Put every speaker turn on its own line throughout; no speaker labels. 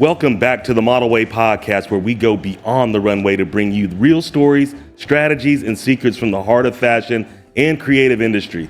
Welcome back to the Model Way podcast, where we go beyond the runway to bring you real stories, strategies, and secrets from the heart of fashion and creative industry.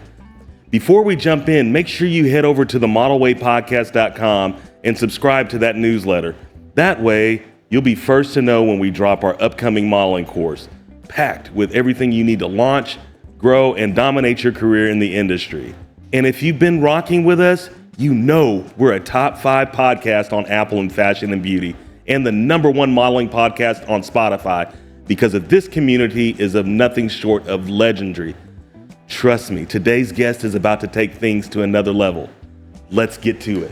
Before we jump in, make sure you head over to themodelwaypodcast.com and subscribe to that newsletter. That way, you'll be first to know when we drop our upcoming modeling course, packed with everything you need to launch, grow, and dominate your career in the industry. And if you've been rocking with us, you know we're a top 5 podcast on Apple in fashion and beauty and the #1 modeling podcast on Spotify because of this community is of nothing short of legendary. Trust me, today's guest is about to take things to another level. Let's get to it.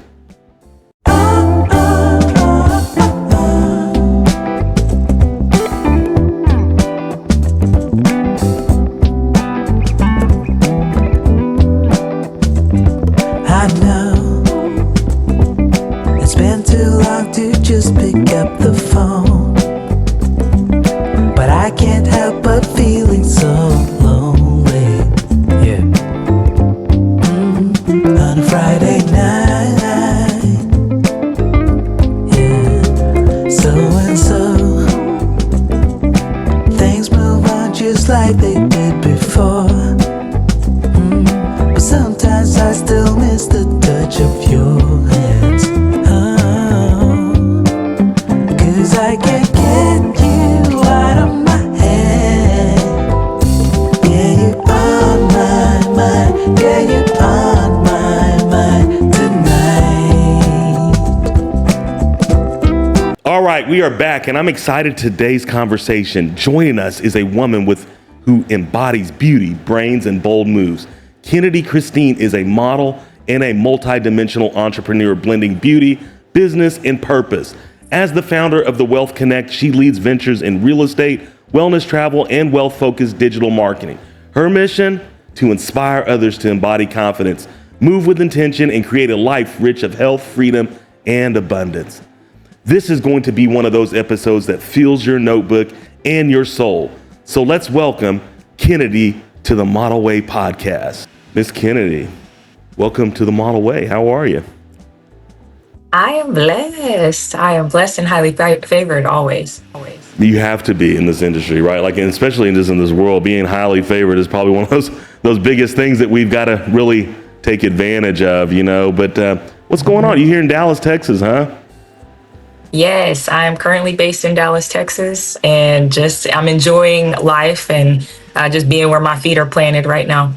Just pick up the phone, but I can't help but feeling so lonely. Yeah. On a Friday night. Yeah. So and so, things move on just like they did before. But sometimes I still miss the touch of your hands. I can't get you out of my head. Yeah, you're on my mind. Yeah, you're on my mind tonight.
All right, we are back, and I'm excited today's conversation. Joining us is a woman who embodies beauty, brains, and bold moves. Kynedi Chrystine is a model and a multi-dimensional entrepreneur blending beauty, business, and purpose. As the founder of the Whealth Connect, she leads ventures in real estate, wellness travel, and wealth-focused digital marketing. Her mission? To inspire others to embody confidence, move with intention, and create a life rich of health, freedom, and abundance. This is going to be one of those episodes that fills your notebook and your soul. So let's welcome Kynedi to the Model Way podcast. Miss Kynedi, welcome to the Model Way. How are you?
I am blessed. And highly favored always.
You have to be in this industry, right? Like, and especially in this world, being highly favored is probably one of those biggest things that we've got to really take advantage of, you know. But what's going on? You here in Dallas, Texas, huh?
Yes, I am currently based in Dallas, Texas, and I'm enjoying life and just being where my feet are planted right now.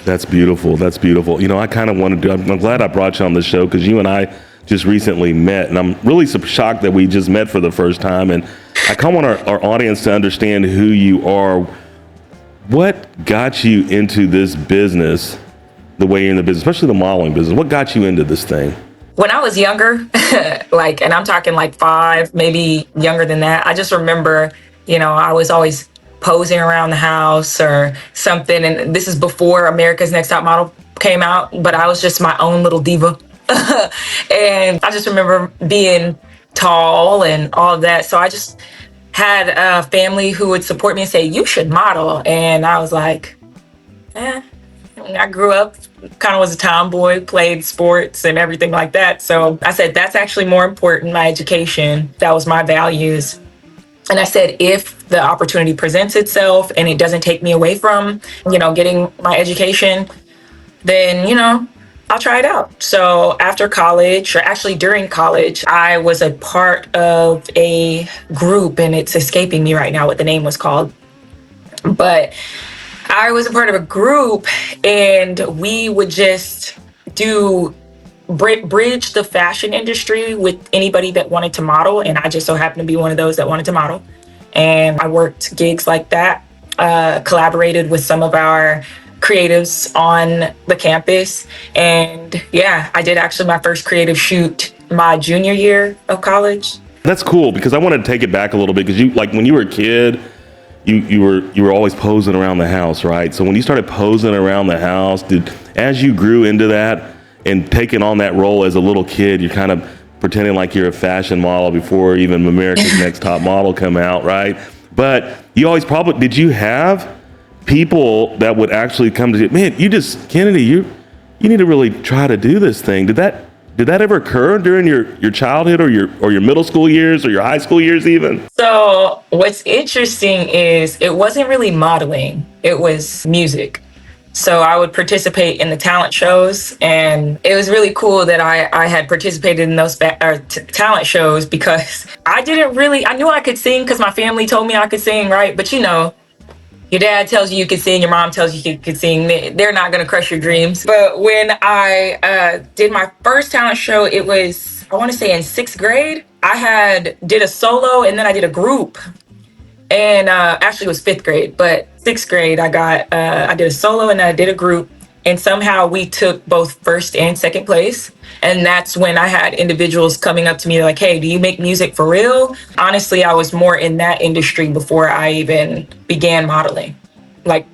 That's beautiful. That's beautiful. You know, I kind of wanted to, I'm glad I brought you on the show because you and I just recently met, and I'm really shocked that we just met for the first time. And I kind of want our audience to understand who you are. What got you into this business, the way you're in the business, especially the modeling business? What got you into this thing?
When I was younger, and I'm talking like 5, maybe younger than that, I just remember, I was always posing around the house or something. And this is before America's Next Top Model came out, but I was just my own little diva. And I just remember being tall and all of that. So I just had a family who would support me and say, you should model. And I was like, I grew up, kind of was a tomboy, played sports and everything like that. So I said, that's actually more important, my education. That was my values. And I said, if the opportunity presents itself and it doesn't take me away from, getting my education, then, I'll try it out. So after college, or actually during college, I was a part of a group, and it's escaping me right now what the name was called. But I was a part of a group, and we would just bridge the fashion industry with anybody that wanted to model. And I just so happened to be one of those that wanted to model. And I worked gigs like that, collaborated with some of our creatives on the campus. And yeah, I did actually my first creative shoot my junior year of college.
That's cool, because I wanted to take it back a little bit, because when you were a kid, you were always posing around the house, right? So when you started posing around the house, as you grew into that and taking on that role as a little kid, you're kind of pretending like you're a fashion model before even America's Next Top Model come out, right? But you always did you have people that would actually come to you, man, Kynedi, you need to really try to do this thing. Did Did that ever occur during your childhood or your middle school years or your high school years even?
So what's interesting is it wasn't really modeling, it was music. So I would participate in the talent shows, and it was really cool that I had participated in those talent shows, because I knew I could sing because my family told me I could sing, right? But your dad tells you could sing, your mom tells you you could sing, they're not going to crush your dreams. But when I did my first talent show, it was, I want to say in 6th grade, I did a solo and then I did a group. And actually it was 5th grade, but 6th grade I did a solo and I did a group, and somehow we took both 1st and 2nd place. And that's when I had individuals coming up to me like, hey, do you make music for real? Honestly, I was more in that industry before I even began modeling, like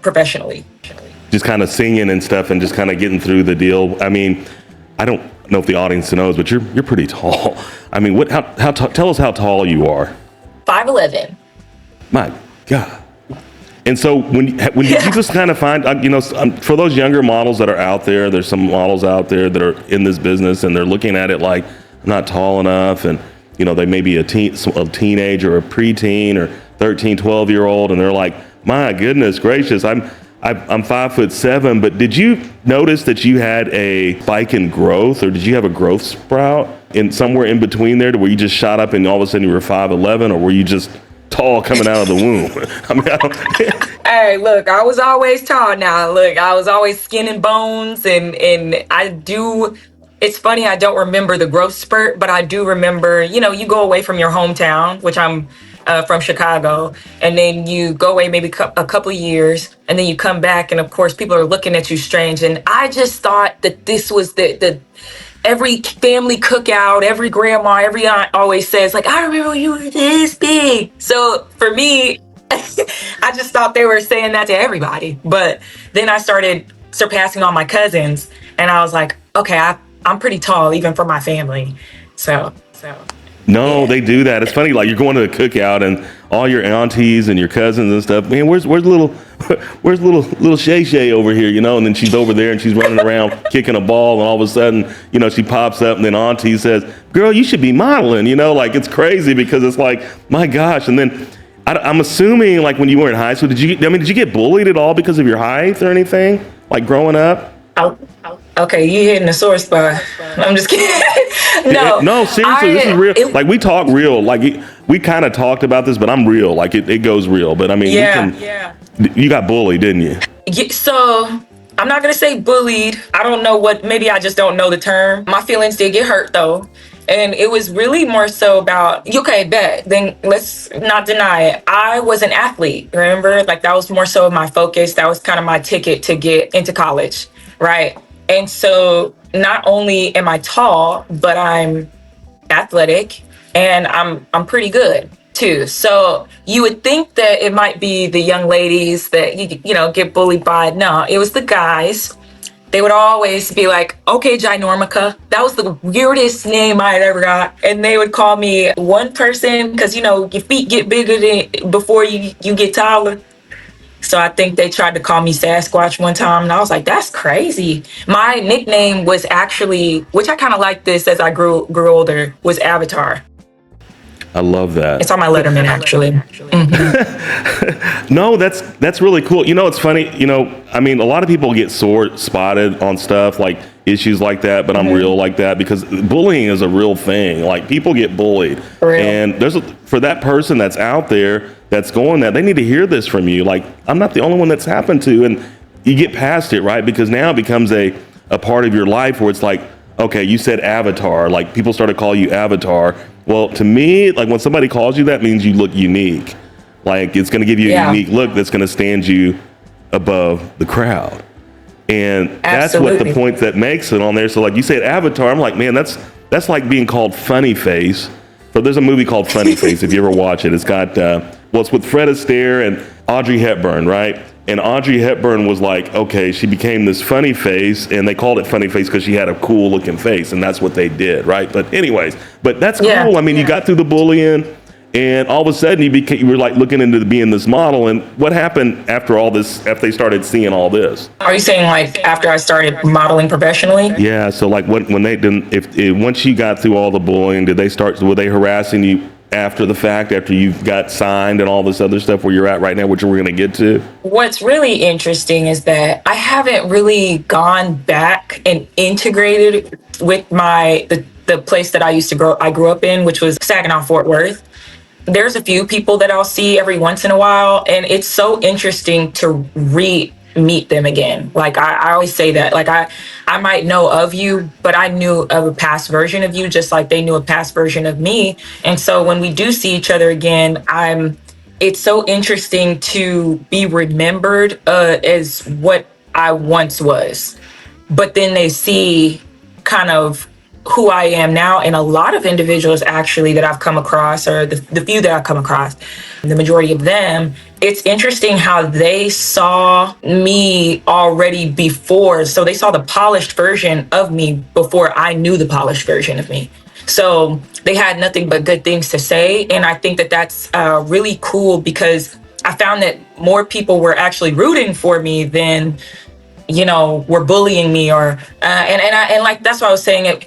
professionally.
Just kind of singing and stuff and just kind of getting through the deal. I mean, I don't know if the audience knows, but you're pretty tall. I mean, tell us how tall you are.
5'11".
My God. And so when did you just kind of find, for those younger models that are out there, there's some models out there that are in this business and they're looking at it like, I'm not tall enough. And, they may be a teenager or a preteen or 13, 12-year-old. And they're like, my goodness gracious, I'm 5'7", but did you notice that you had a spike in growth, or did you have a growth sprout in somewhere in between there to where you just shot up and all of a sudden you were 5'11", or were you just tall coming out of the womb?
Hey, look, I was always tall now. Look, I was always skin and bones, and it's funny, I don't remember the growth spurt, but I do remember, you go away from your hometown, which I'm from Chicago, and then you go away maybe a couple of years, and then you come back, and of course people are looking at you strange. And I just thought that this was the every family cookout, every grandma, every aunt always says, like, I remember you were this big. So for me, I just thought they were saying that to everybody. But then I started surpassing all my cousins, and I was like, okay, I'm pretty tall even for my family. So.
No,
Yeah.
they do that. It's funny, like you're going to a cookout and all your aunties and your cousins and stuff. Man, where's little Shay Shay over here, And then she's over there and she's running around kicking a ball, and all of a sudden, she pops up, and then auntie says, "Girl, you should be modeling." Like it's crazy because it's like, my gosh. And then I'm assuming, like when you were in high school, did you get bullied at all because of your height or anything, like growing up?
Okay, you hitting a sore spot. I'm just kidding.
No, seriously, this is real. Like we talk real. Like we kind of talked about this, but I'm real. Like it goes real. But I mean, you got bullied, didn't you?
Yeah, so I'm not gonna say bullied. I don't know maybe I just don't know the term. My feelings did get hurt though. And it was really more so about, okay, bet, then let's not deny it. I was an athlete, remember? Like that was more so my focus. That was kind of my ticket to get into college, right? And so not only am I tall, but I'm athletic and I'm pretty good too. So you would think that it might be the young ladies that get bullied by. No, it was the guys. They would always be like, okay, Ginormica. That was the weirdest name I had ever got. And they would call me one person because, your feet get bigger before you get taller. So I think they tried to call me Sasquatch one time. And I was like, that's crazy. My nickname was actually, which I kind of liked this as I grew older, was Avatar.
I love that.
It's on my Letterman, actually. Mm-hmm.
No, that's really cool. It's funny. A lot of people get spotted on stuff like issues like that, but I'm real like that because bullying is a real thing. Like people get bullied, and for that person that's out there that's going that, they need to hear this from you. Like I'm not the only one that's happened to, and you get past it, right? Because now it becomes a part of your life where it's like, okay, you said Avatar, like people started calling you Avatar. Well, to me, like when somebody calls you that means you look unique. Like it's going to give you a unique look that's going to stand you above the crowd. And that's what the point that makes it on there. So like you said Avatar, I'm like, man, that's like being called Funny Face. So there's a movie called Funny Face if you ever watch it. It's got, it's with Fred Astaire and Audrey Hepburn, right? And Audrey Hepburn was like, okay, she became this funny face, and they called it Funny Face because she had a cool looking face, and that's what they did, right? But anyways, that's cool. I mean, you got through the bullying, And all of a sudden you were like looking into being this model. And what happened after all this, after they started seeing all this?
Are you saying like after I started modeling professionally?
Yeah. So like when they didn't, once you got through all the bullying, were they harassing you after the fact, after you got signed and all this other stuff where you're at right now, which we're going to get to?
What's really interesting is that I haven't really gone back and integrated with the place that I grew up in, which was Saginaw, Fort Worth. There's a few people that I'll see every once in a while, and it's so interesting to meet them again. Like I always say that, like I might know of you, but I knew of a past version of you, just like they knew a past version of me. And so when we do see each other again, it's so interesting to be remembered as what I once was. But then they see kind of who I am now. And a lot of individuals actually that I've come across, or the few that I've come across, the majority of them, it's interesting how they saw me already before. So they saw the polished version of me before I knew the polished version of me. So they had nothing but good things to say. And I think that that's really cool, because I found that more people were actually rooting for me than, were bullying me and like, that's what I was saying.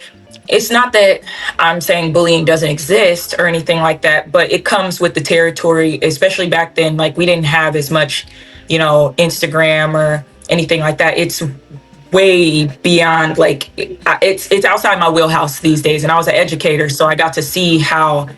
It's not that I'm saying bullying doesn't exist or anything like that, but it comes with the territory, especially back then. Like we didn't have as much, Instagram or anything like that. It's way beyond, like it's outside my wheelhouse these days. And I was an educator, so I got to see how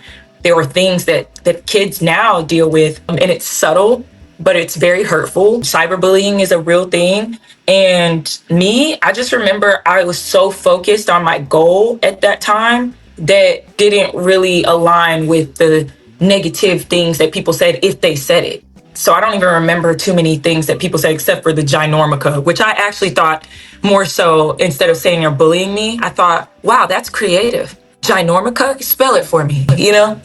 there were things that kids now deal with, and it's subtle, but it's very hurtful. Cyberbullying is a real thing. And I just remember I was so focused on my goal at that time that didn't really align with the negative things that people said, if they said it. So I don't even remember too many things that people say, except for the ginormica, which I actually thought more so, instead of saying you're bullying me, I thought, wow, that's creative. Ginormica, spell it for me, Yeah.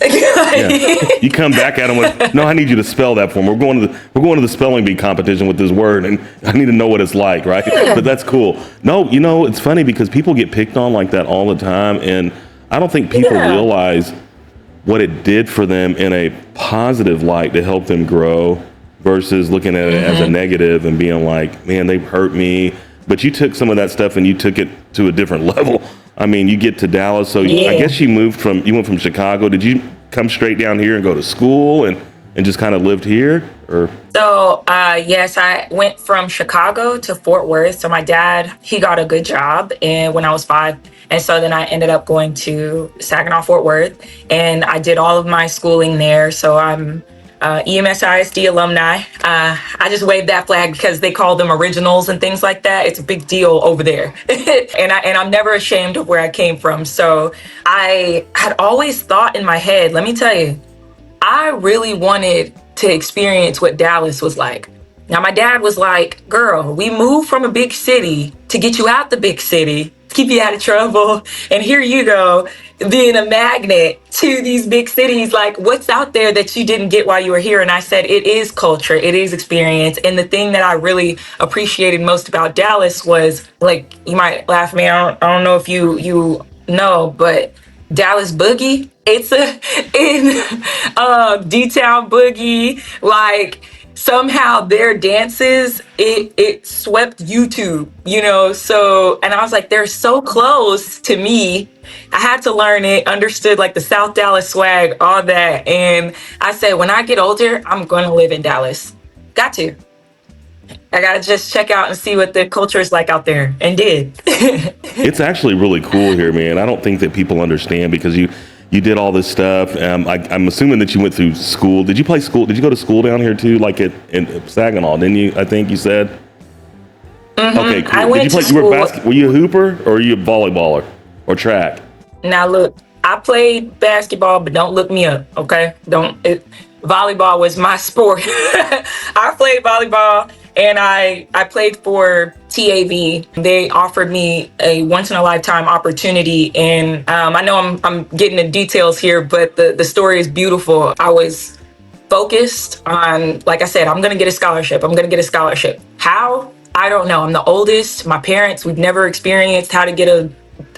You come back at them with, no, I need you to spell that for me. We're going to the spelling bee competition with this word, and I need to know what it's like, right? Yeah. But that's cool. No, it's funny because people get picked on like that all the time, and I don't think people realize what it did for them in a positive light to help them grow, versus looking at it as a negative and being like, man, they hurt me. But you took some of that stuff and you took it to a different level. I mean, you get to Dallas, so I guess you went from Chicago. Did you come straight down here and go to school and just kind of lived here? Or?
So, yes, I went from Chicago to Fort Worth. So my dad, he got a good job when I was 5. And so then I ended up going to Saginaw, Fort Worth, and I did all of my schooling there. So I'm EMS ISD alumni. I just waved that flag because they call them originals and things like that. It's a big deal over there. and I'm never ashamed of where I came from. So I had always thought in my head, let me tell you, I really wanted to experience what Dallas was like. Now, my dad was like, girl, we moved from a big city to get you out the big city, keep you out of trouble. And here you go, being a magnet to these big cities. Like, what's out there that you didn't get while you were here? And I said, it is culture, it is experience. And the thing that I really appreciated most about Dallas was, like, you might laugh at me, I don't know if you know, but Dallas Boogie, it's D-Town Boogie, like, somehow their dances, it swept YouTube, so, and I was like, they're so close to me. I had to learn it, understood like the South Dallas swag, all that. And I said, when I get older, I'm going to live in Dallas. Got to. I got to just check out and see what the culture is like out there, and did.
It's actually really cool here, man. I don't think that people understand, because you did all this stuff. I'm assuming that you went through school. Did you play school? Did you go to school down here too, like in Saginaw? Didn't you? I think you said.
Mm-hmm.
Okay, cool.
I went
Did you play?
to
Were you a hooper, or were you a volleyballer or track?
Now look, I played basketball, but don't look me up, okay? Volleyball was my sport. I played volleyball, and I played for TAV. They offered me a once-in-a-lifetime opportunity, and I know I'm getting the details here, but the story is beautiful. I was focused on, like I said, I'm going to get a scholarship. How? I don't know. I'm the oldest. My parents, we've never experienced how to get a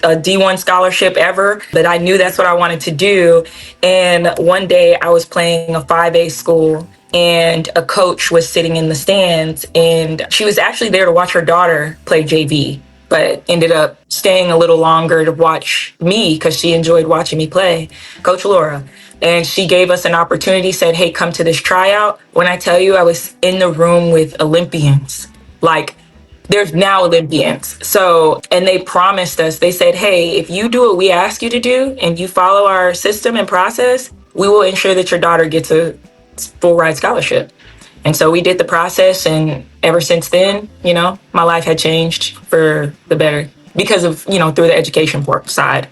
a D1 scholarship ever, but I knew that's what I wanted to do. And one day I was playing a 5A school and a coach was sitting in the stands and she was actually there to watch her daughter play JV, but ended up staying a little longer to watch me because she enjoyed watching me play, Coach Laura. And she gave us an opportunity, said, hey, come to this tryout. When I tell you, I was in the room with Olympians, like there's now Olympians. So, and they promised us, they said, hey, if you do what we ask you to do and you follow our system and process, we will ensure that your daughter gets a full ride scholarship. And so we did the process. And ever since then, you know, my life had changed for the better because of, you know, through the education side.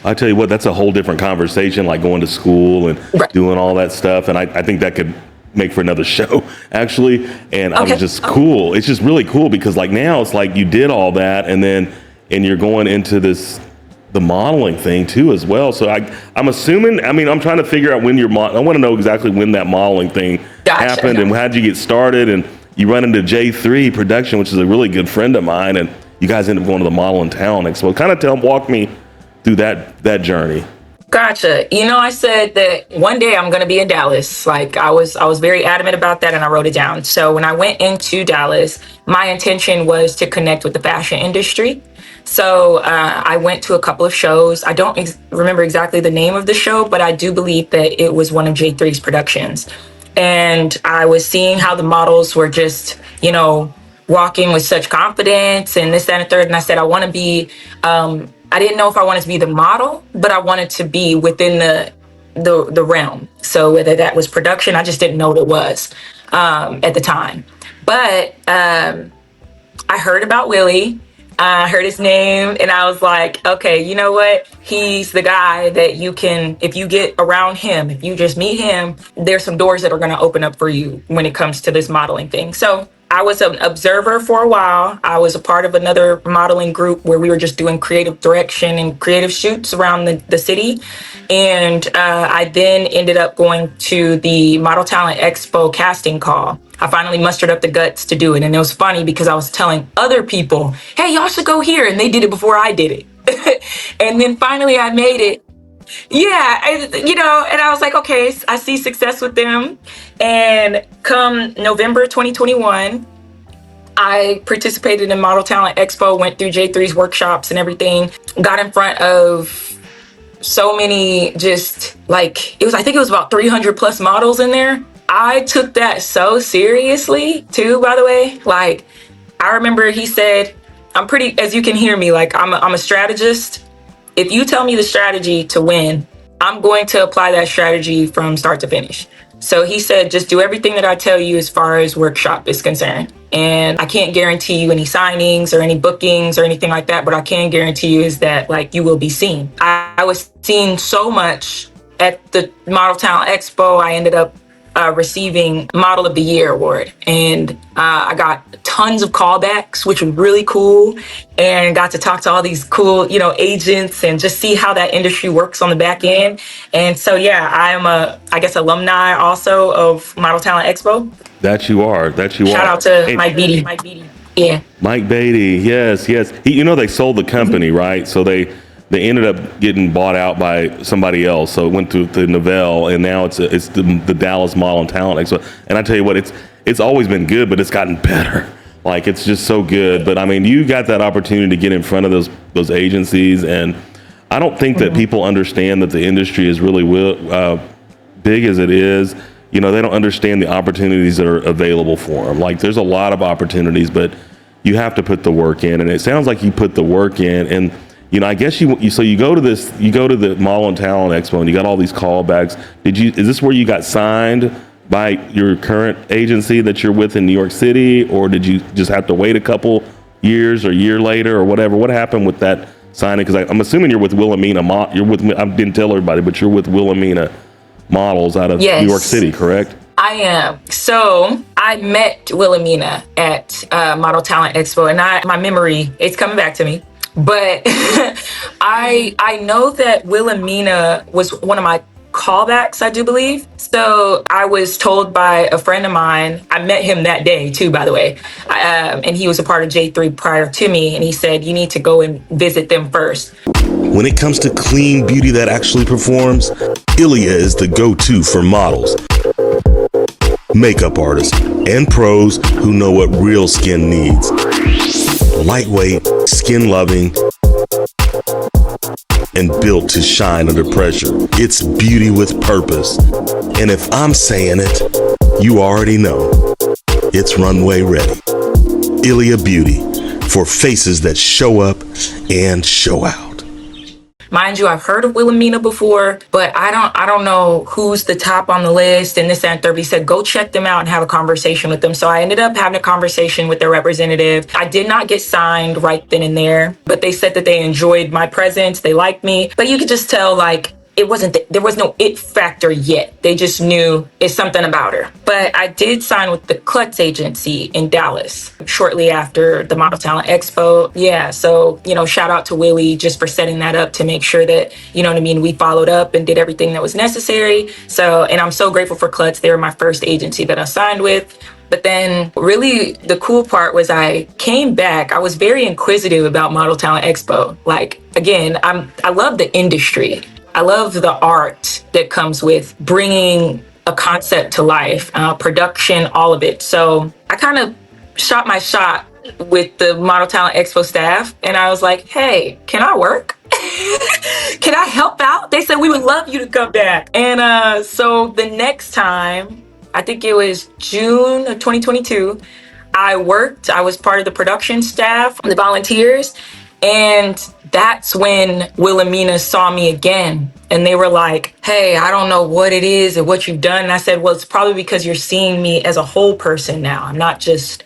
I tell you what, that's a whole different conversation, like going to school and
Right.
doing all that stuff. And I think that could make for another show, actually. And I was just cool. It's just really cool because like now it's like you did all that and you're going into the modeling thing too as well. So I'm assuming, I mean, I'm trying to figure out when I want to know exactly when that modeling thing happened and how'd you get started. And you run into J3 Production, which is a really good friend of mine. And you guys end up going to the Model and Talent Expo. Kind of walk me through that journey.
Gotcha. You know, I said that one day I'm going to be in Dallas. Like I was very adamant about that and I wrote it down. So when I went into Dallas, my intention was to connect with the fashion industry. So I went to a couple of shows. I don't remember exactly the name of the show, but I do believe that it was one of J3's productions. And I was seeing how the models were just, you know, walking with such confidence and this, that, and the third. And I said, I want to be, I didn't know if I wanted to be the model, but I wanted to be within the realm. So whether that was production, I just didn't know what it was at the time. But I heard about Willie. I heard his name and I was like, okay, you know what? He's the guy that you can, if you get around him, if you just meet him, there's some doors that are going to open up for you when it comes to this modeling thing. So I was an observer for a while. I was a part of another modeling group where we were just doing creative direction and creative shoots around the city. And I then ended up going to the Model Talent Expo casting call. I finally mustered up the guts to do it. And it was funny because I was telling other people, hey, y'all should go here. And they did it before I did it. And then finally I made it. Yeah, you know, and I was like, okay, I see success with them. And come November 2021, I participated in Model Talent Expo, went through J3's workshops and everything, got in front of so many, just like, I think it was about 300 plus models in there. I took that so seriously too, by the way. Like, I remember he said, as you can hear me, like I'm a strategist. If you tell me the strategy to win, I'm going to apply that strategy from start to finish. So he said, just do everything that I tell you as far as workshop is concerned. And I can't guarantee you any signings or any bookings or anything like that. But I can guarantee you is that like you will be seen. I was seen so much at the Model Talent Expo. I ended up receiving Model of the Year award. And I got tons of callbacks, which was really cool. And got to talk to all these cool, you know, agents and just see how that industry works on the back end. And so, yeah, I'm I guess, alumni also of Model Talent Expo.
That you are.
Shout out to Mike Beatty. Yeah.
Mike Beatty. Yes. You know, they sold the company, right? So they ended up getting bought out by somebody else. So it went to Novell, and now it's the Dallas Model and Talent Expo. And I tell you what, it's always been good, but it's gotten better. Like, it's just so good. But I mean, you got that opportunity to get in front of those agencies, and I don't think that people understand that the industry is really big as it is. You know, they don't understand the opportunities that are available for them. Like, there's a lot of opportunities, but you have to put the work in. And it sounds like you put the work in. And you know, I guess you go to the Model and Talent Expo, and you got all these callbacks. Is this where you got signed by your current agency that you're with in New York City, or did you just have to wait a couple years or a year later or whatever? What happened with that signing? Because I'm assuming you're with Wilhelmina. I didn't tell everybody, but you're with Wilhelmina Models out of New York City, correct?
I am. So I met Wilhelmina at Model Talent Expo, and my memory, it's coming back to me. But I know that Wilhelmina was one of my callbacks, I do believe. So I was told by a friend of mine, I met him that day too, by the way, and he was a part of J3 prior to me, and he said, you need to go and visit them first.
When it comes to clean beauty that actually performs, Ilia is the go-to for models, makeup artists, and pros who know what real skin needs. Lightweight, skin-loving, and built to shine under pressure. It's beauty with purpose. And if I'm saying it, you already know. It's runway ready. Ilia Beauty, for faces that show up and show out.
Mind you, I've heard of Wilhelmina before, but I don't know who's the top on the list and this, that, and third. But he said, go check them out and have a conversation with them. So I ended up having a conversation with their representative. I did not get signed right then and there, but they said that they enjoyed my presence. They liked me, but you could just tell, like, it wasn't, there was no it factor yet. They just knew it's something about her. But I did sign with the Klutz agency in Dallas shortly after the Model Talent Expo. Yeah, so, you know, shout out to Willie just for setting that up to make sure that, you know what I mean, we followed up and did everything that was necessary. So, and I'm so grateful for Klutz. They were my first agency that I signed with. But then really the cool part was I came back. I was very inquisitive about Model Talent Expo. Like, again, I love the industry. I love the art that comes with bringing a concept to life, production, all of it. So I kind of shot my shot with the Model Talent Expo staff, and I was like, hey, can I work? Can I help out? They said, we would love you to come back. And so the next time, I think it was June of 2022, I was part of the production staff, the volunteers, and that's when Wilhelmina saw me again. And they were like, hey, I don't know what it is and what you've done. And I said, well, it's probably because you're seeing me as a whole person now. I'm not just,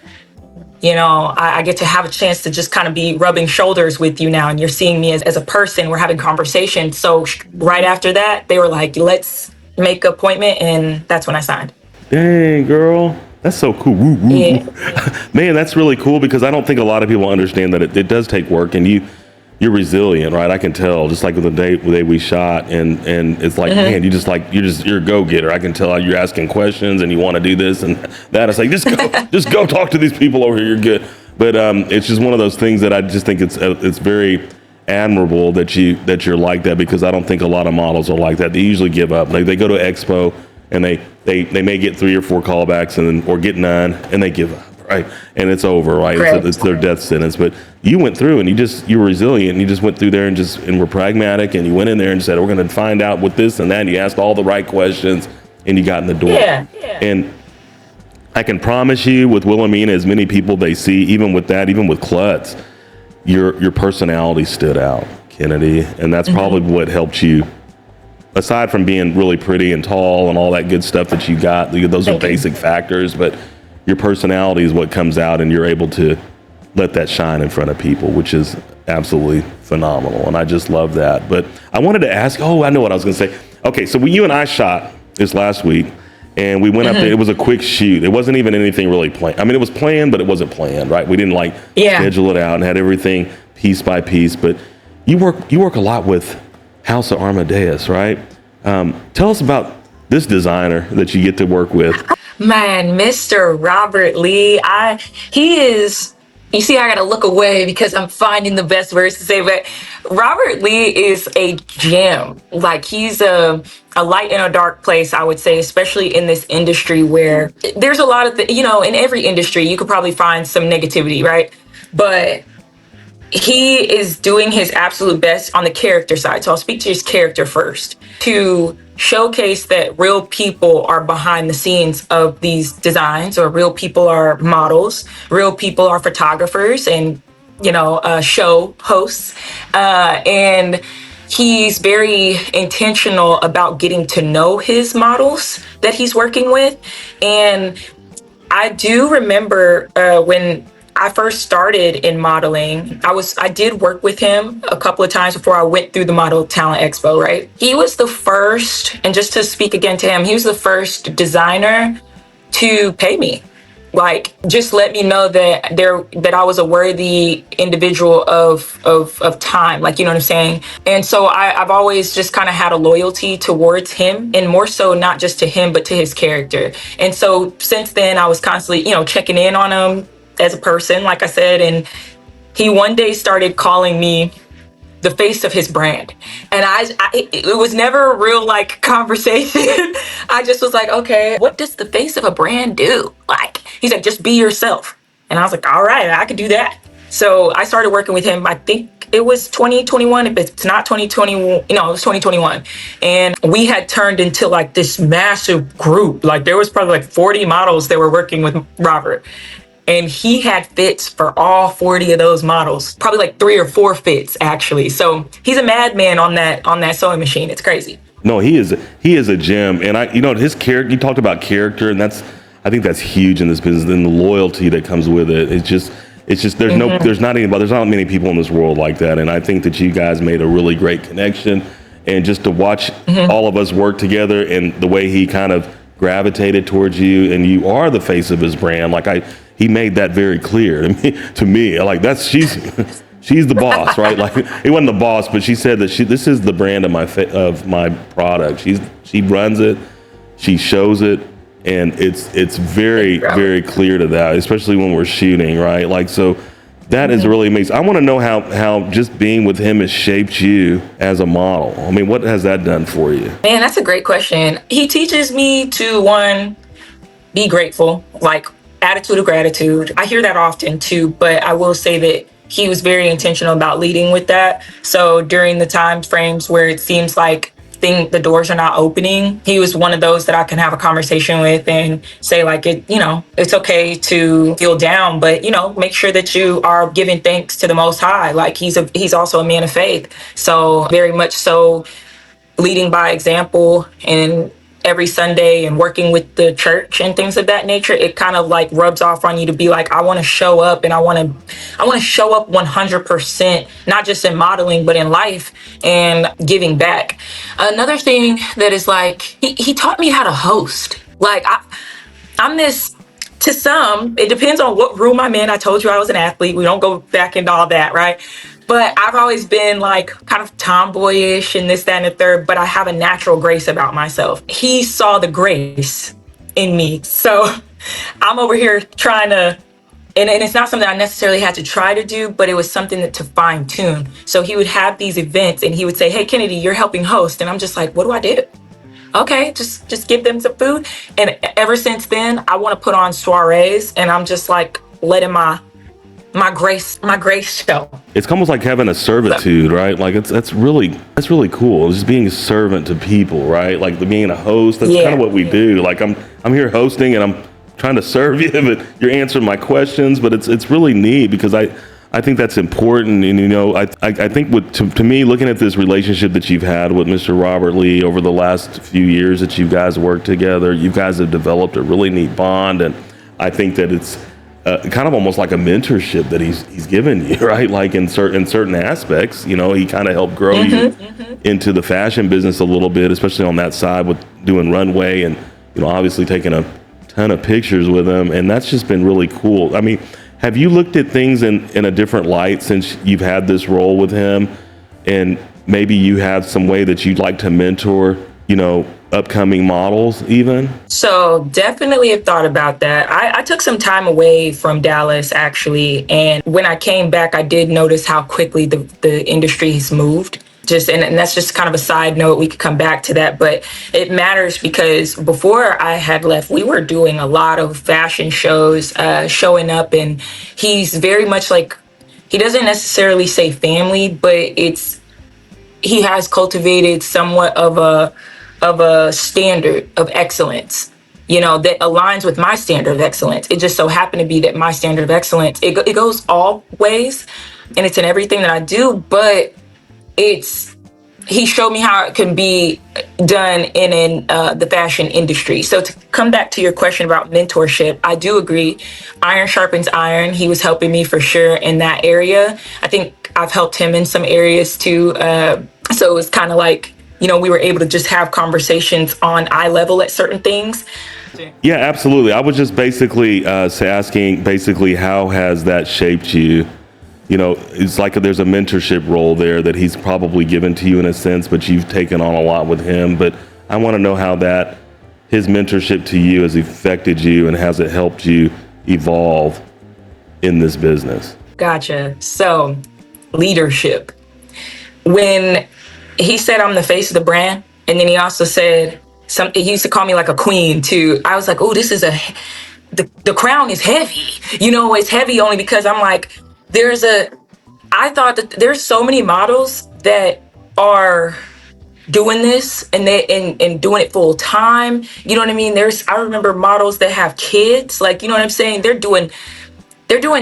you know, I get to have a chance to just kind of be rubbing shoulders with you now. And you're seeing me as a person. We're having conversations. So right after that, they were like, let's make an appointment. And that's when I signed. Dang, girl. That's so cool. Woo, woo, Yeah.
woo. Man, that's really cool because I don't think a lot of people understand that it does take work, and you're resilient, right? I can tell, just like with the day we shot, and it's like, man, you're a go-getter. I can tell you're asking questions and you want to do this and that. It's like, just go talk to these people over here. You're good. But it's just one of those things that I just think it's very admirable that you're like that, because I don't think a lot of models are like that. They usually give up. Like, they go to Expo and they may get 3 or 4 callbacks or get none, and they give up, right? And it's over, right? It's their death sentence. But you went through and you were resilient, and you just went through there and were pragmatic, and you went in there and said, we're going to find out what this and that. And you asked all the right questions, and you got in the door. Yeah. And I can promise you, with Wilhelmina, as many people they see, even with Klutz, your personality stood out, Kynedi, and that's probably what helped you. Aside from being really pretty and tall and all that good stuff that you got, those are basic factors, but your personality is what comes out, and you're able to let that shine in front of people, which is absolutely phenomenal. And I just love that. But I wanted to ask, I know what I was going to say. Okay, so you and I shot this last week, and we went up there. It was a quick shoot. It wasn't even anything really planned. I mean, it was planned, but it wasn't planned, right? We didn't schedule it out and had everything piece by piece. But you work a lot with House of Armadeus, right? Tell us about this designer that you get to work with.
Man, Mr. Robert Lee, he is, you see, I gotta look away because I'm finding the best words to say, but Robert Lee is a gem. Like, he's a light in a dark place, I would say, especially in this industry where there's a lot of, in every industry, you could probably find some negativity, right? But he is doing his absolute best on the character side. So I'll speak to his character first, to showcase that real people are behind the scenes of these designs, or real people are models, real people are photographers and, show hosts. And he's very intentional about getting to know his models that he's working with. And I do remember when I first started in modeling, I did work with him a couple of times before I went through the Model Talent Expo, right? He was the first, and just to speak again to him, he was the first designer to pay me. Like, just let me know that I was a worthy individual of time, like, you know what I'm saying? And so I've always just kind of had a loyalty towards him, and more so not just to him but to his character. And so since then I was constantly, you know, checking in on him as a person, like I said. And he one day started calling me the face of his brand. And it was never a real like conversation. I just was like, okay, what does the face of a brand do? Like, he's like, just be yourself. And I was like, all right, I could do that. So I started working with him. I think it was 2021. If it's not 2020, no, it was 2021. And we had turned into like this massive group. Like, there was probably like 40 models that were working with Robert. And he had fits for all 40 of those models, probably like 3 or 4 fits actually. So he's a madman on that sewing machine. It's crazy.
No, he is a gem. And his character, you talked about character, and I think that's huge in this business, and the loyalty that comes with it. It's just there's not many people in this world like that. And I think that you guys made a really great connection. And just to watch all of us work together, and the way he kind of gravitated towards you, and you are the face of his brand. Like, he made that very clear to me. Like, she's the boss, right? Like, he wasn't the boss, but she said that this is the brand of my product. She runs it, she shows it, and it's very, very clear to that, especially when we're shooting, right? Like, so that is really amazing. I want to know how just being with him has shaped you as a model. I mean, what has that done for you?
Man, that's a great question. He teaches me to, one, be grateful, like attitude of gratitude. I hear that often too, but I will say that he was very intentional about leading with that. So during the time frames where it seems like the doors are not opening, he was one of those that I can have a conversation with and say, like, it's okay to feel down, but make sure that you are giving thanks to the Most High. Like, he's also a man of faith. So very much so leading by example, and every Sunday and working with the church and things of that nature, it kind of like rubs off on you to be like, I want to show up, and I want to show up 100%, not just in modeling, but in life and giving back. Another thing that is like, he taught me how to host. Like, I'm this, to some, it depends on what room I'm in. I told you I was an athlete. We don't go back into all that, right? But I've always been like kind of tomboyish and this, that, and the third, but I have a natural grace about myself. He saw the grace in me. So I'm over here trying to, and it's not something I necessarily had to try to do, but it was something to fine tune. So he would have these events and he would say, hey, Kynedi, you're helping host. And I'm just like, what do I do? Okay, just give them some food. And ever since then, I want to put on soirees, and I'm just like letting my grace show.
It's almost like having a servitude, right? Like, that's really cool. Just being a servant to people, right? Like, being a host. That's kind of what we do. Like, I'm here hosting, and I'm trying to serve you, but you're answering my questions. But it's really neat, because I think that's important. And I think to me, looking at this relationship that you've had with Mr. Robert Lee over the last few years that you guys worked together, you guys have developed a really neat bond, and I think that it's kind of almost like a mentorship that he's given you, right? Like, in certain aspects, he kind of helped grow you into the fashion business a little bit, especially on that side with doing runway, and obviously taking a ton of pictures with him, and that's just been really cool. I mean, have you looked at things in a different light since you've had this role with him, and maybe you have some way that you'd like to mentor, upcoming models even? So
definitely have thought about that. I took some time away from Dallas, actually. And when I came back, I did notice how quickly the industry has moved. And that's just kind of a side note. We could come back to that, but it matters because before I had left, we were doing a lot of fashion shows, showing up, and he's very much like, he doesn't necessarily say family, but he has cultivated somewhat of a standard of excellence, that aligns with my standard of excellence. It just so happened to be that my standard of excellence, it goes all ways, and it's in everything that I do, but he showed me how it can be done in the fashion industry. So to come back to your question about mentorship, I do agree. Iron sharpens iron. He was helping me for sure in that area. I think I've helped him in some areas too. So it was kind of like, we were able to just have conversations on eye level at certain things.
Yeah, absolutely. I was just basically asking, how has that shaped you? It's like there's a mentorship role there that he's probably given to you in a sense, but you've taken on a lot with him. But I want to know how his mentorship to you has affected you, and has it helped you evolve in this business?
Gotcha. So, leadership. When he said I'm the face of the brand, and then he also said he used to call me like a queen too. I was like, oh, this is the crown is heavy. It's heavy only because I'm like, I thought that there's so many models that are doing this and doing it full time. You know what I mean? I remember models that have kids, like, you know what I'm saying? They're doing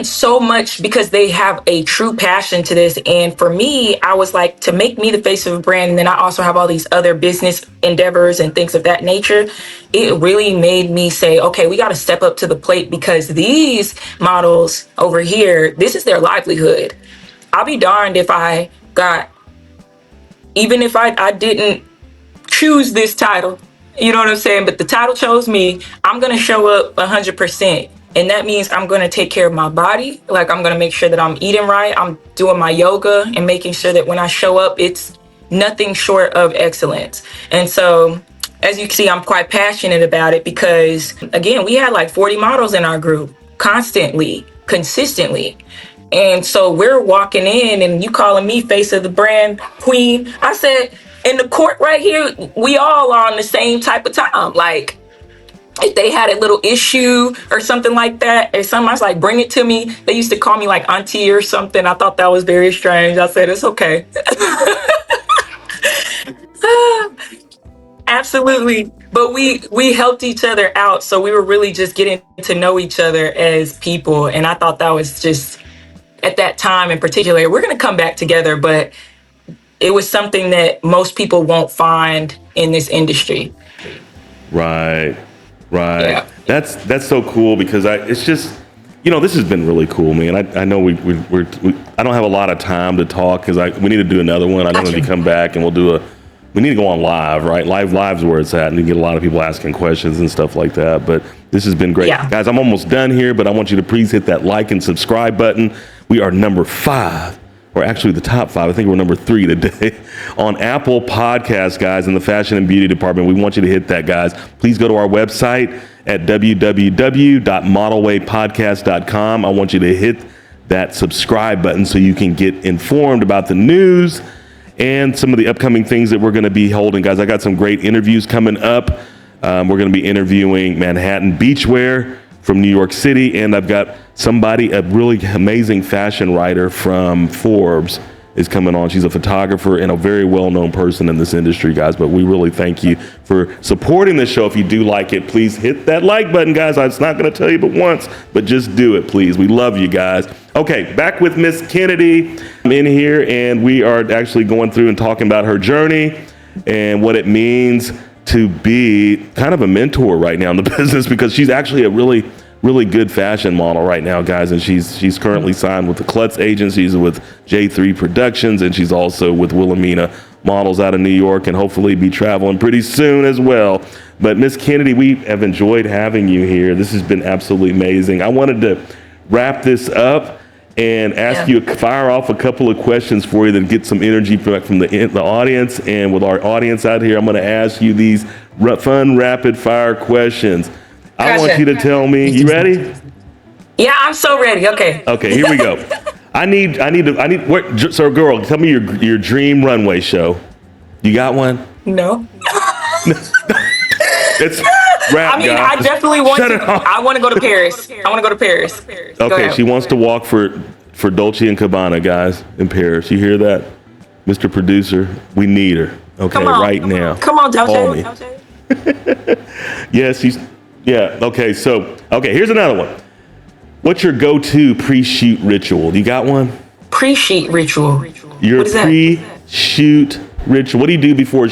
so much because they have a true passion to this. And for me, I was like, to make me the face of a brand, and then I also have all these other business endeavors and things of that nature, it really made me say, okay, we got to step up to the plate, because these models over here, this is their livelihood. I'll be darned if even if I didn't choose this title, you know what I'm saying? But the title chose me. I'm going to show up 100%. And that means I'm going to take care of my body. Like, I'm going to make sure that I'm eating right. I'm doing my yoga and making sure that when I show up, it's nothing short of excellence. And so, as you can see, I'm quite passionate about it because, again, we had like 40 models in our group consistently. And so we're walking in and you calling me face of the brand queen. I said, in the court right here, we all are on the same type of time. Like, if they had a little issue or something like that, or something, I was like, bring it to me. They used to call me like auntie or something. I thought that was very strange. I said, it's okay. Absolutely. But we helped each other out. So we were really just getting to know each other as people. And I thought that was just, at that time in particular, we're going to come back together, but it was something that most people won't find in this industry.
Right.
Yeah.
That's so cool, because it's just, this has been really cool, man. I know I don't have a lot of time to talk because we need to do another one. I don't know if you come back and we need to go on live, right? Live's where it's at, and you get a lot of people asking questions and stuff like that. But this has been great.
Yeah.
Guys, I'm almost done here, but I want you to please hit that like and subscribe button. We are number 5. Or actually the top 5. I think we're number 3 today on Apple Podcasts, guys, in the fashion and beauty department. We want you to hit that, guys. Please go to our website at www.modelwaypodcast.com. I want you to hit that subscribe button so you can get informed about the news and some of the upcoming things that we're going to be holding, guys. I got some great interviews coming up. We're going to be interviewing Manhattan Beachwear from New York City, and I've got a really amazing fashion writer from Forbes is coming on. She's a photographer and a very well-known person in this industry, guys. But we really thank you for supporting the show. If you do like it, please hit that like button, guys. I'm not going to tell you but once, but just do it, please. We love you guys. Okay, back with Miss Kynedi. I'm in here, and we are actually going through and talking about her journey and what it means to be kind of a mentor right now in the business, because she's actually a really good fashion model right now, guys. And she's currently signed with the Klutz agencies, with J3 Productions, and she's also with Wilhelmina Models out of New York, and hopefully be traveling pretty soon as well. But Miss Kynedi, we have enjoyed having you here. This has been absolutely amazing. I wanted to wrap this up and ask you to fire off a couple of questions for you that get some energy from the audience. And with our audience out here, I'm going to ask you these fun, rapid fire questions. I want you to tell me, you ready?
Yeah, I'm so ready. Okay.
Okay, here we go. So girl, tell me your dream runway show. You got one?
No.
It's rap,
I mean,
guys.
I definitely want to. I want to go to Paris.
Okay, she wants to walk for Dolce & Gabbana, guys, in Paris. You hear that? Mr. Producer, we need her. Okay, right now.
Come on, Dolce.
Call me. Yes, okay, here's another one. What's your go-to pre-shoot ritual? You got one?
Pre-shoot ritual.
Your pre-shoot ritual. What do you do before?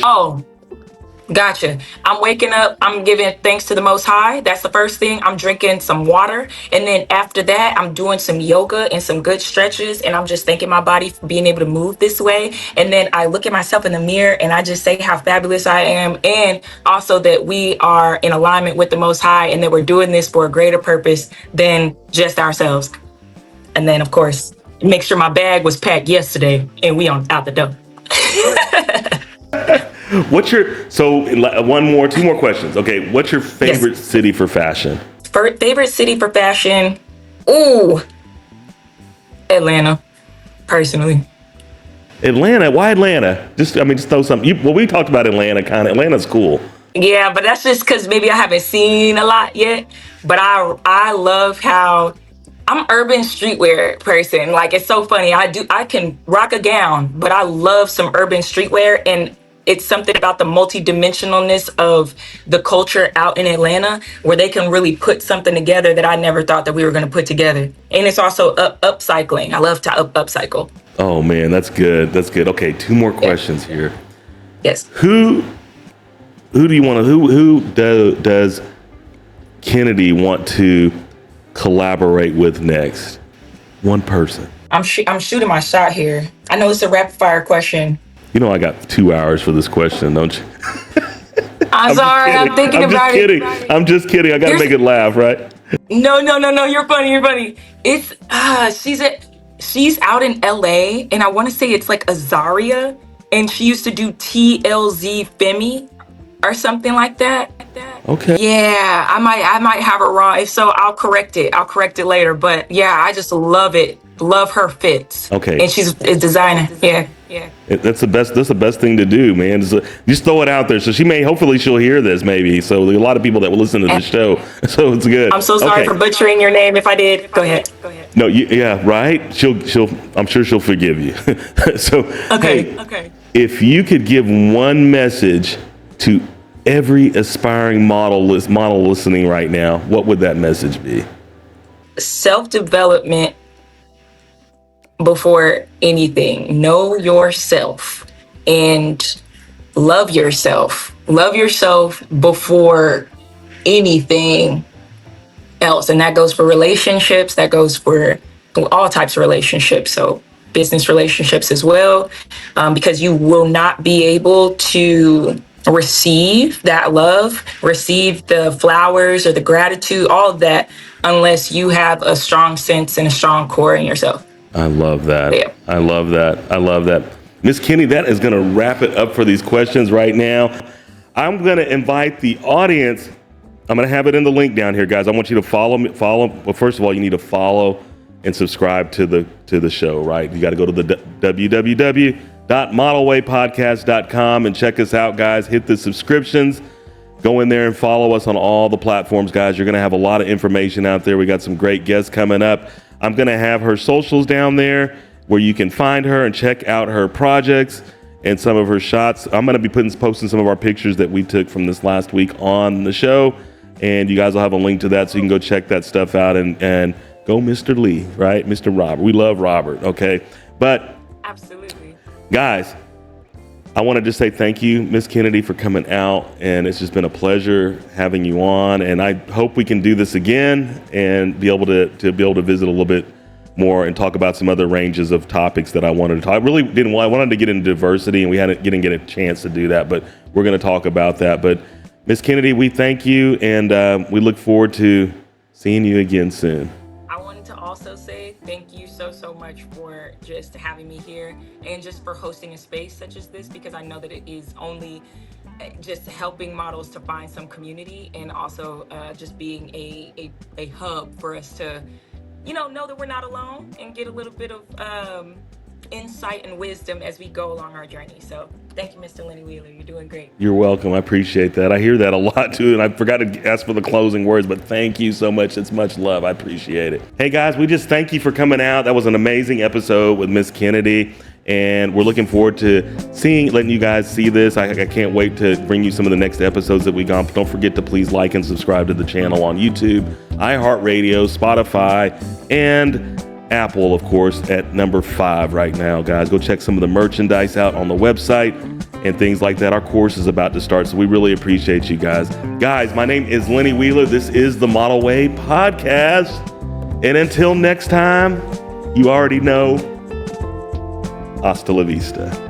Gotcha. I'm waking up, I'm giving thanks to the Most High. That's the first thing. I'm drinking some water. And then after that, I'm doing some yoga and some good stretches. And I'm just thanking my body for being able to move this way. And then I look at myself in the mirror and I just say how fabulous I am. And also that we are in alignment with the Most High and that we're doing this for a greater purpose than just ourselves. And then, of course, make sure my bag was packed yesterday and we on out the door.
What's your, two more questions. Okay, what's your favorite city for fashion?
Favorite city for fashion? Ooh, Atlanta, personally.
Atlanta? Why Atlanta? Just throw something. We talked about Atlanta, kind of. Atlanta's cool.
Yeah, but that's just because maybe I haven't seen a lot yet. But I love how I'm urban streetwear person. Like, it's so funny. I can rock a gown, but I love some urban streetwear, and it's something about the multidimensionalness of the culture out in Atlanta where they can really put something together that I never thought that we were going to put together. And it's also upcycling. I love to upcycle.
Oh man, that's good. That's good. Okay, two more questions here.
Yes.
Who do you want to? Who does Kynedi want to collaborate with next? One person.
I'm shooting my shot here. I know it's a rapid fire question.
You know I got 2 hours for this question, don't you?
I'm sorry. I'm thinking about it.
I'm just kidding. I gotta make it laugh, right?
No. You're funny. It's she's out in LA, and I want to say it's like Azaria, and she used to do TLZ Femi or something like that.
Okay.
Yeah, I might have it wrong. If so, I'll correct it later. But yeah, I just love it. Love her fits.
Okay.
And she's a designer. Yeah.
That's the best thing to do, man. Just throw it out there. So hopefully she'll hear this maybe. So there are a lot of people that will listen to the show. So it's good.
I'm so sorry for butchering your name if I did. Go ahead.
No, yeah, right? I'm sure she'll forgive you. So,
okay.
Hey, if you could give one message to every aspiring model listening right now, what would that message be?
Self-development before anything. Know yourself and love yourself. Love yourself before anything else. And that goes for relationships. That goes for all types of relationships. So business relationships as well, because you will not be able to receive that love, receive the flowers or the gratitude, all of that, unless you have a strong sense and a strong core in yourself.
I love that.
Yeah.
I love that. Miss Kynedi, that is going to wrap it up for these questions right now. I'm going to invite the audience. I'm going to have it in the link down here, guys. I want you to follow me. Well, first of all, you need to follow and subscribe to the show, right? You got to go to the www.modelwaypodcast.com and check us out, guys. Hit the subscriptions. Go in there and follow us on all the platforms, guys. You're going to have a lot of information out there. We got some great guests coming up. I'm going to have her socials down there where you can find her and check out her projects and some of her shots. I'm going to be posting some of our pictures that we took from this last week on the show. And you guys will have a link to that, so you can go check that stuff out and go Mr. Lee, right? Mr. Robert. We love Robert, okay? But
Absolutely.
Guys, I want to just say thank you, Miss Kynedi, for coming out, and it's just been a pleasure having you on. And I hope we can do this again and be able to visit a little bit more and talk about some other ranges of topics that I wanted to talk. I wanted to get into diversity, and we didn't get a chance to do that, but we're going to talk about that. But Miss Kynedi, we thank you, and we look forward to seeing you again soon.
I wanted to also say thank you so much for just having me here and just for hosting a space such as this, because I know that it is only just helping models to find some community, and also just being a hub for us to, know that we're not alone and get a little bit of insight and wisdom as we go along our journey. So thank you, Mr. Lenny Wheeler. You're doing great.
You're welcome. I appreciate that. I hear that a lot too, and I forgot to ask for the closing words, but thank you so much. It's much love. I appreciate it. Hey guys, we just thank you for coming out. That was an amazing episode with Miss Kynedi, and we're looking forward to letting you guys see this. I can't wait to bring you some of the next episodes that we got. Don't forget to please like and subscribe to the channel on YouTube, iHeartRadio, Spotify, and Apple, of course, at number 5 right now, guys. Go check some of the merchandise out on the website and things like that. Our course is about to start, so we really appreciate you guys. Guys, my name is Lenny Wheeler. This is the Model Way Podcast. And until next time, you already know, hasta la vista.